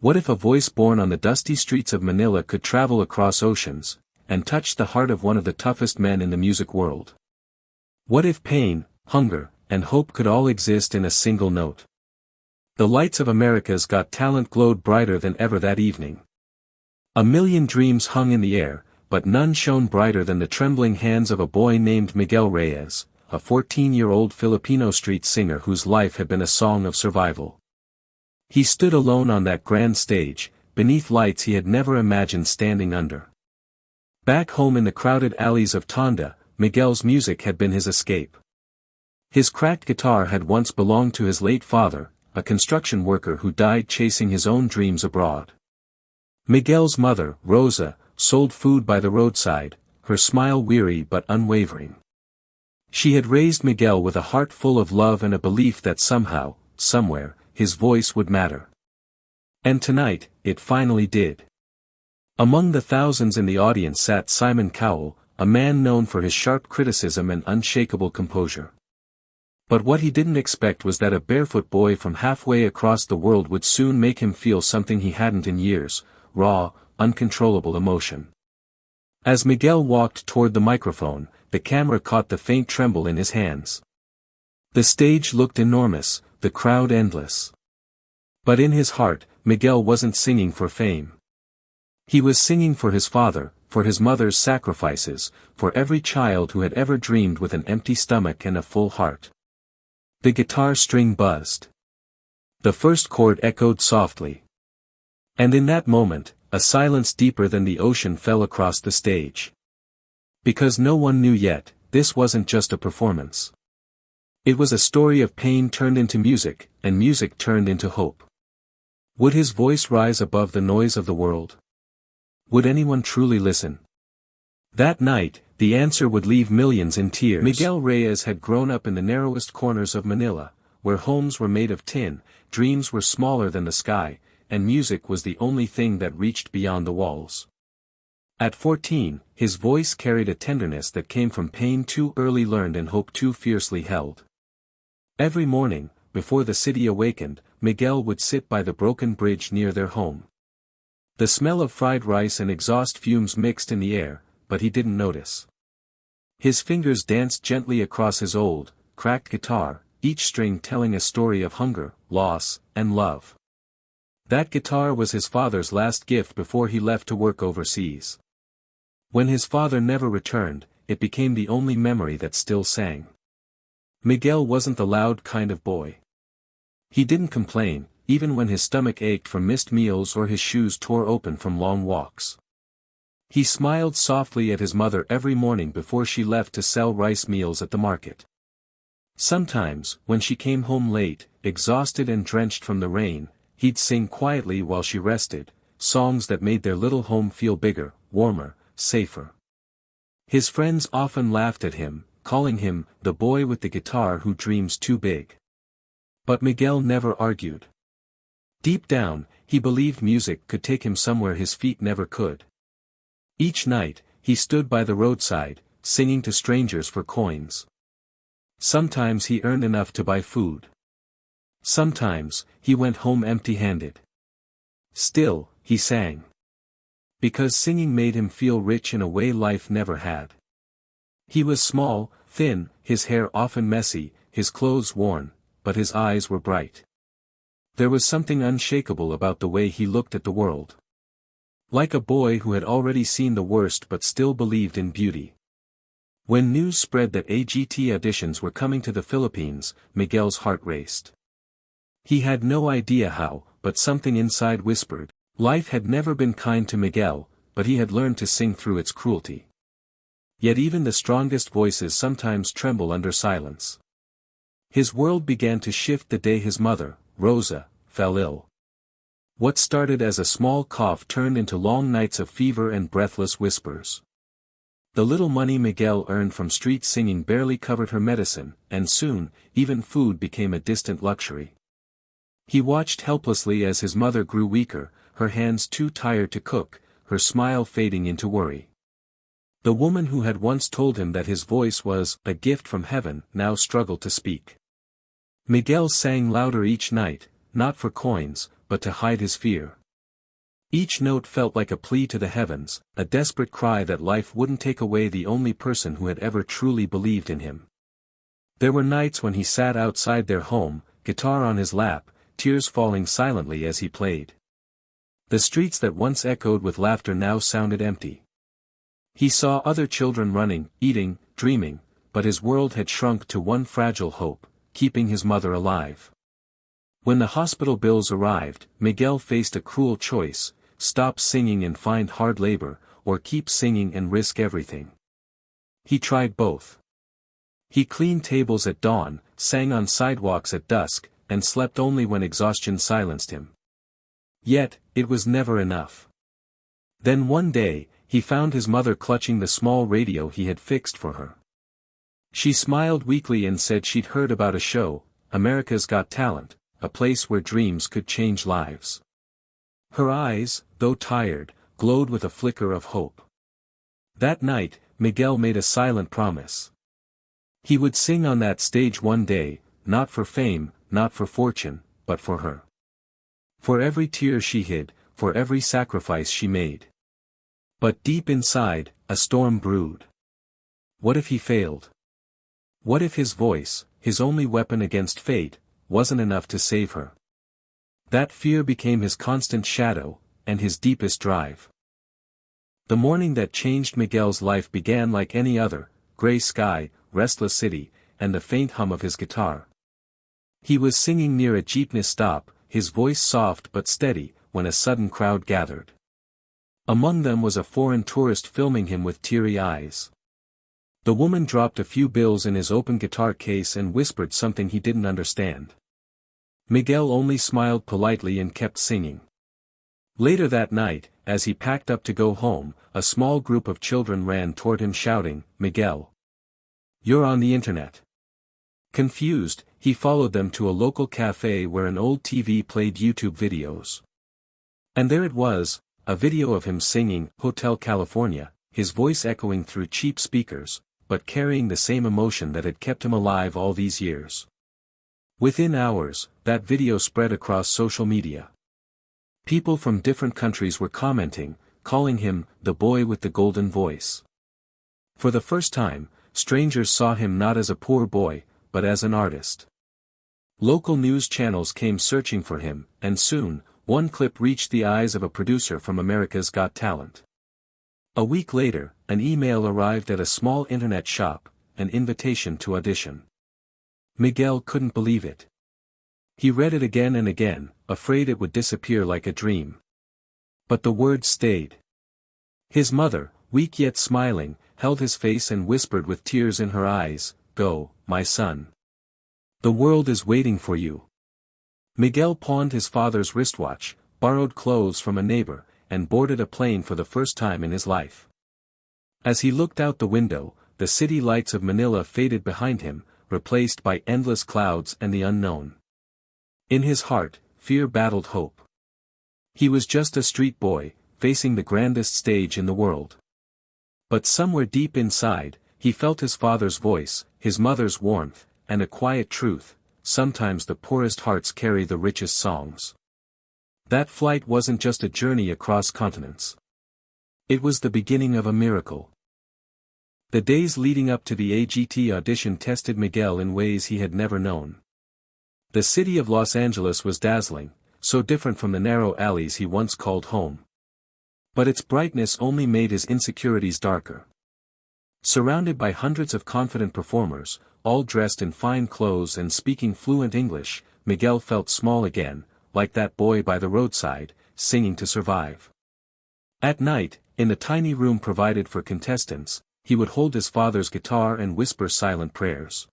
What if a voice born on the dusty streets of Manila could travel across oceans, and touch the heart of one of the toughest men in the music world? What if pain, hunger, and hope could all exist in a single note? The lights of America's Got Talent glowed brighter than ever that evening. A million dreams hung in the air, but none shone brighter than the trembling hands of a boy named Miguel Reyes, a 14-year-old Filipino street singer whose life had been a song of survival. He stood alone on that grand stage, beneath lights he had never imagined standing under. Back home in the crowded alleys of Tonda, Miguel's music had been his escape. His cracked guitar had once belonged to his late father, a construction worker who died chasing his own dreams abroad. Miguel's mother, Rosa, sold food by the roadside, her smile weary but unwavering. She had raised Miguel with a heart full of love and a belief that somehow, somewhere, his voice would matter. And tonight, it finally did. Among the thousands in the audience sat Simon Cowell, a man known for his sharp criticism and unshakable composure. But what he didn't expect was that a barefoot boy from halfway across the world would soon make him feel something he hadn't in years: raw, uncontrollable emotion. As Miguel walked toward the microphone, the camera caught the faint tremble in his hands. The stage looked enormous, the crowd endless. But in his heart, Miguel wasn't singing for fame. He was singing for his father, for his mother's sacrifices, for every child who had ever dreamed with an empty stomach and a full heart. The guitar string buzzed. The first chord echoed softly. And in that moment, a silence deeper than the ocean fell across the stage. Because no one knew yet, this wasn't just a performance. It was a story of pain turned into music, and music turned into hope. Would his voice rise above the noise of the world? Would anyone truly listen? That night, the answer would leave millions in tears. Miguel Reyes had grown up in the narrowest corners of Manila, where homes were made of tin, dreams were smaller than the sky, and music was the only thing that reached beyond the walls. At 14, his voice carried a tenderness that came from pain too early learned and hope too fiercely held. Every morning, before the city awakened, Miguel would sit by the broken bridge near their home. The smell of fried rice and exhaust fumes mixed in the air, but he didn't notice. His fingers danced gently across his old, cracked guitar, each string telling a story of hunger, loss, and love. That guitar was his father's last gift before he left to work overseas. When his father never returned, it became the only memory that still sang. Miguel wasn't the loud kind of boy. He didn't complain, even when his stomach ached from missed meals or his shoes tore open from long walks. He smiled softly at his mother every morning before she left to sell rice meals at the market. Sometimes, when she came home late, exhausted and drenched from the rain, he'd sing quietly while she rested, songs that made their little home feel bigger, warmer, safer. His friends often laughed at him, calling him the boy with the guitar who dreams too big. But Miguel never argued. Deep down, he believed music could take him somewhere his feet never could. Each night, he stood by the roadside, singing to strangers for coins. Sometimes he earned enough to buy food. Sometimes, he went home empty-handed. Still, he sang. Because singing made him feel rich in a way life never had. He was small, thin, his hair often messy, his clothes worn, but his eyes were bright. There was something unshakable about the way he looked at the world. Like a boy who had already seen the worst but still believed in beauty. When news spread that AGT auditions were coming to the Philippines, Miguel's heart raced. He had no idea how, but something inside whispered. Life had never been kind to Miguel, but he had learned to sing through its cruelty. Yet even the strongest voices sometimes tremble under silence. His world began to shift the day his mother, Rosa, fell ill. What started as a small cough turned into long nights of fever and breathless whispers. The little money Miguel earned from street singing barely covered her medicine, and soon, even food became a distant luxury. He watched helplessly as his mother grew weaker, her hands too tired to cook, her smile fading into worry. The woman who had once told him that his voice was a gift from heaven now struggled to speak. Miguel sang louder each night, not for coins, but to hide his fear. Each note felt like a plea to the heavens, a desperate cry that life wouldn't take away the only person who had ever truly believed in him. There were nights when he sat outside their home, guitar on his lap, tears falling silently as he played. The streets that once echoed with laughter now sounded empty. He saw other children running, eating, dreaming, but his world had shrunk to one fragile hope, keeping his mother alive. When the hospital bills arrived, Miguel faced a cruel choice: stop singing and find hard labor, or keep singing and risk everything. He tried both. He cleaned tables at dawn, sang on sidewalks at dusk, and slept only when exhaustion silenced him. Yet, it was never enough. Then one day, he found his mother clutching the small radio he had fixed for her. She smiled weakly and said she'd heard about a show, America's Got Talent, a place where dreams could change lives. Her eyes, though tired, glowed with a flicker of hope. That night, Miguel made a silent promise. He would sing on that stage one day, not for fame, not for fortune, but for her. For every tear she hid, for every sacrifice she made. But deep inside, a storm brewed. What if he failed? What if his voice, his only weapon against fate, wasn't enough to save her? That fear became his constant shadow, and his deepest drive. The morning that changed Miguel's life began like any other: gray sky, restless city, and the faint hum of his guitar. He was singing near a jeepney stop, his voice soft but steady, when a sudden crowd gathered. Among them was a foreign tourist filming him with teary eyes. The woman dropped a few bills in his open guitar case and whispered something he didn't understand. Miguel only smiled politely and kept singing. Later that night, as he packed up to go home, a small group of children ran toward him shouting, "Miguel! You're on the internet." Confused, he followed them to a local cafe where an old TV played YouTube videos. And there it was, a video of him singing Hotel California, his voice echoing through cheap speakers, but carrying the same emotion that had kept him alive all these years. Within hours, that video spread across social media. People from different countries were commenting, calling him the boy with the golden voice. For the first time, strangers saw him not as a poor boy, but as an artist. Local news channels came searching for him, and soon, one clip reached the eyes of a producer from America's Got Talent. A week later, an email arrived at a small internet shop, an invitation to audition. Miguel couldn't believe it. He read it again and again, afraid it would disappear like a dream. But the words stayed. His mother, weak yet smiling, held his face and whispered with tears in her eyes, "Go, my son. The world is waiting for you." Miguel pawned his father's wristwatch, borrowed clothes from a neighbor, and boarded a plane for the first time in his life. As he looked out the window, the city lights of Manila faded behind him, replaced by endless clouds and the unknown. In his heart, fear battled hope. He was just a street boy, facing the grandest stage in the world. But somewhere deep inside, he felt his father's voice, his mother's warmth, and a quiet truth: sometimes the poorest hearts carry the richest songs. That flight wasn't just a journey across continents. It was the beginning of a miracle. The days leading up to the AGT audition tested Miguel in ways he had never known. The city of Los Angeles was dazzling, so different from the narrow alleys he once called home. But its brightness only made his insecurities darker. Surrounded by hundreds of confident performers, all dressed in fine clothes and speaking fluent English, Miguel felt small again, like that boy by the roadside, singing to survive. At night, in the tiny room provided for contestants, he would hold his father's guitar and whisper silent prayers.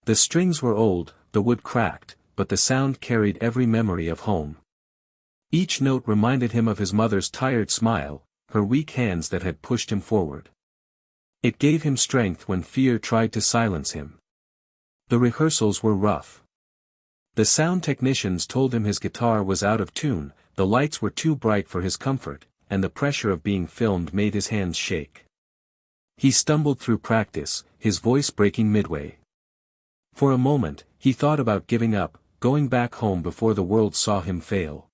The strings were old, the wood cracked, but the sound carried every memory of home. Each note reminded him of his mother's tired smile, her weak hands that had pushed him forward. It gave him strength when fear tried to silence him. The rehearsals were rough. The sound technicians told him his guitar was out of tune, the lights were too bright for his comfort, and the pressure of being filmed made his hands shake. He stumbled through practice, his voice breaking midway. For a moment, he thought about giving up, going back home before the world saw him fail.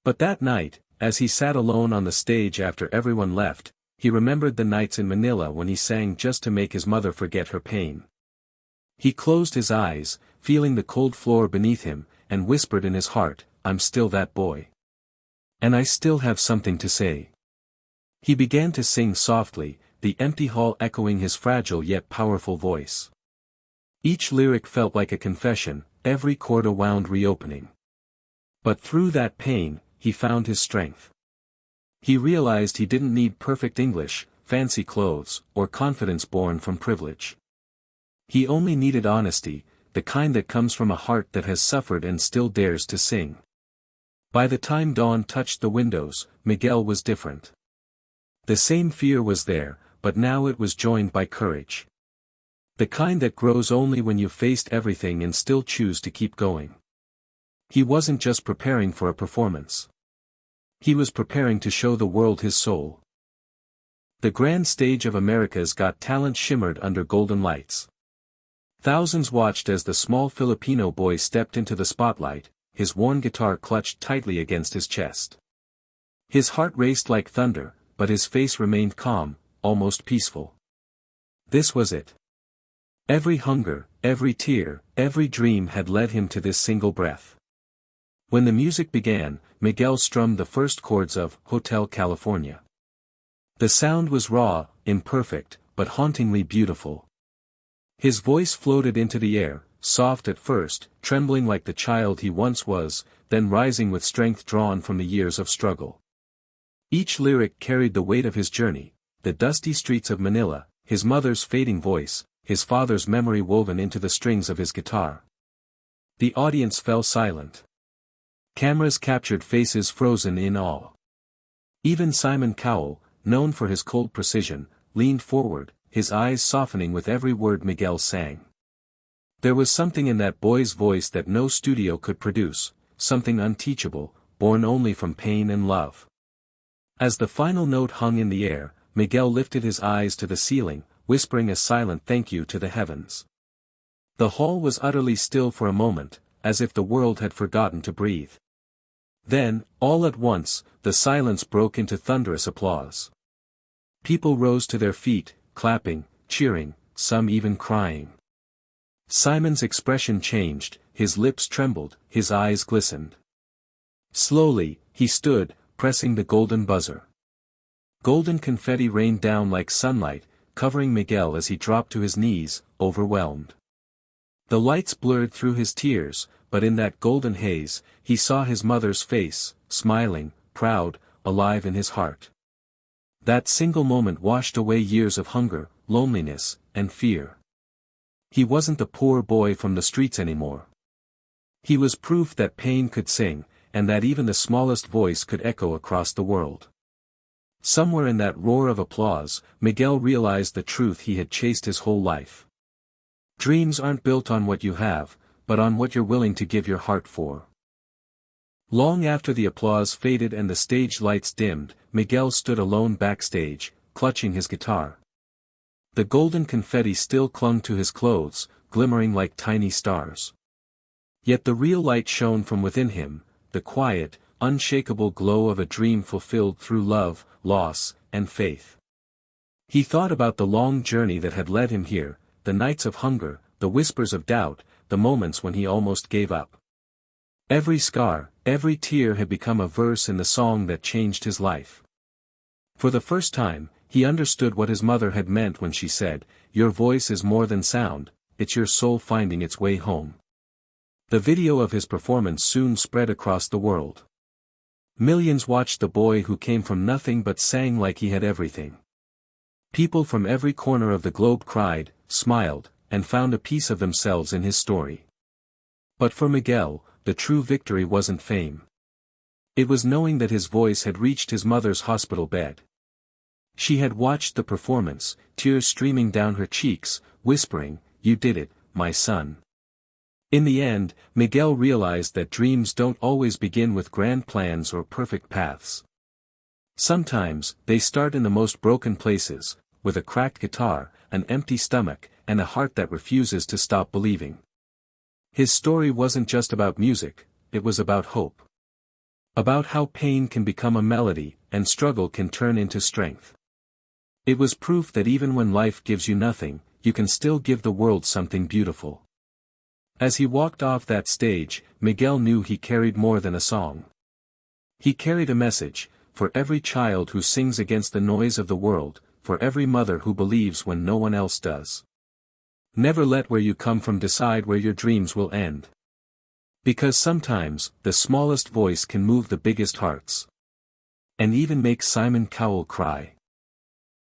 But that night, As he sat alone on the stage after everyone left, he remembered the nights in Manila when he sang just to make his mother forget her pain. He closed his eyes, feeling the cold floor beneath him, and whispered in his heart, "I'm still that boy. And I still have something to say." He began to sing softly, the empty hall echoing his fragile yet powerful voice. Each lyric felt like a confession, every chord a wound reopening. But through that pain, he found his strength. He realized he didn't need perfect English, fancy clothes, or confidence born from privilege. He only needed honesty, the kind that comes from a heart that has suffered and still dares to sing. By the time dawn touched the windows, Miguel was different. The same fear was there, but now it was joined by courage. The kind that grows only when you've faced everything and still choose to keep going. He wasn't just preparing for a performance. He was preparing to show the world his soul. The grand stage of America's Got Talent shimmered under golden lights. Thousands watched as the small Filipino boy stepped into the spotlight, his worn guitar clutched tightly against his chest. His heart raced like thunder, but his face remained calm, almost peaceful. This was it. Every hunger, every tear, every dream had led him to this single breath. When the music began, Miguel strummed the first chords of Hotel California. The sound was raw, imperfect, but hauntingly beautiful. His voice floated into the air, soft at first, trembling like the child he once was, then rising with strength drawn from the years of struggle. Each lyric carried the weight of his journey, the dusty streets of Manila, his mother's fading voice, his father's memory woven into the strings of his guitar. The audience fell silent. Cameras captured faces frozen in awe. Even Simon Cowell, known for his cold precision, leaned forward, his eyes softening with every word Miguel sang. There was something in that boy's voice that no studio could produce, something unteachable, born only from pain and love. As the final note hung in the air, Miguel lifted his eyes to the ceiling, whispering a silent thank you to the heavens. The hall was utterly still for a moment, as if the world had forgotten to breathe. Then, all at once, the silence broke into thunderous applause. People rose to their feet, clapping, cheering, some even crying. Simon's expression changed, his lips trembled, his eyes glistened. Slowly, he stood, pressing the golden buzzer. Golden confetti rained down like sunlight, covering Miguel as he dropped to his knees, overwhelmed. The lights blurred through his tears, but in that golden haze, he saw his mother's face, smiling, proud, alive in his heart. That single moment washed away years of hunger, loneliness, and fear. He wasn't the poor boy from the streets anymore. He was proof that pain could sing, and that even the smallest voice could echo across the world. Somewhere in that roar of applause, Miguel realized the truth he had chased his whole life. Dreams aren't built on what you have, but on what you're willing to give your heart for. Long after the applause faded and the stage lights dimmed, Miguel stood alone backstage, clutching his guitar. The golden confetti still clung to his clothes, glimmering like tiny stars. Yet the real light shone from within him, the quiet, unshakable glow of a dream fulfilled through love, loss, and faith. He thought about the long journey that had led him here, the nights of hunger, the whispers of doubt, the moments when he almost gave up. Every scar, every tear had become a verse in the song that changed his life. For the first time, he understood what his mother had meant when she said, "Your voice is more than sound, it's your soul finding its way home." The video of his performance soon spread across the world. Millions watched the boy who came from nothing but sang like he had everything. People from every corner of the globe cried, smiled, and found a piece of themselves in his story. But for Miguel, the true victory wasn't fame. It was knowing that his voice had reached his mother's hospital bed. She had watched the performance, tears streaming down her cheeks, whispering, "You did it, my son." In the end, Miguel realized that dreams don't always begin with grand plans or perfect paths. Sometimes, they start in the most broken places, with a cracked guitar, an empty stomach, and a heart that refuses to stop believing. His story wasn't just about music, it was about hope. About how pain can become a melody, and struggle can turn into strength. It was proof that even when life gives you nothing, you can still give the world something beautiful. As he walked off that stage, Miguel knew he carried more than a song. He carried a message, for every child who sings against the noise of the world, for every mother who believes when no one else does. Never let where you come from decide where your dreams will end. Because sometimes, the smallest voice can move the biggest hearts. And even make Simon Cowell cry.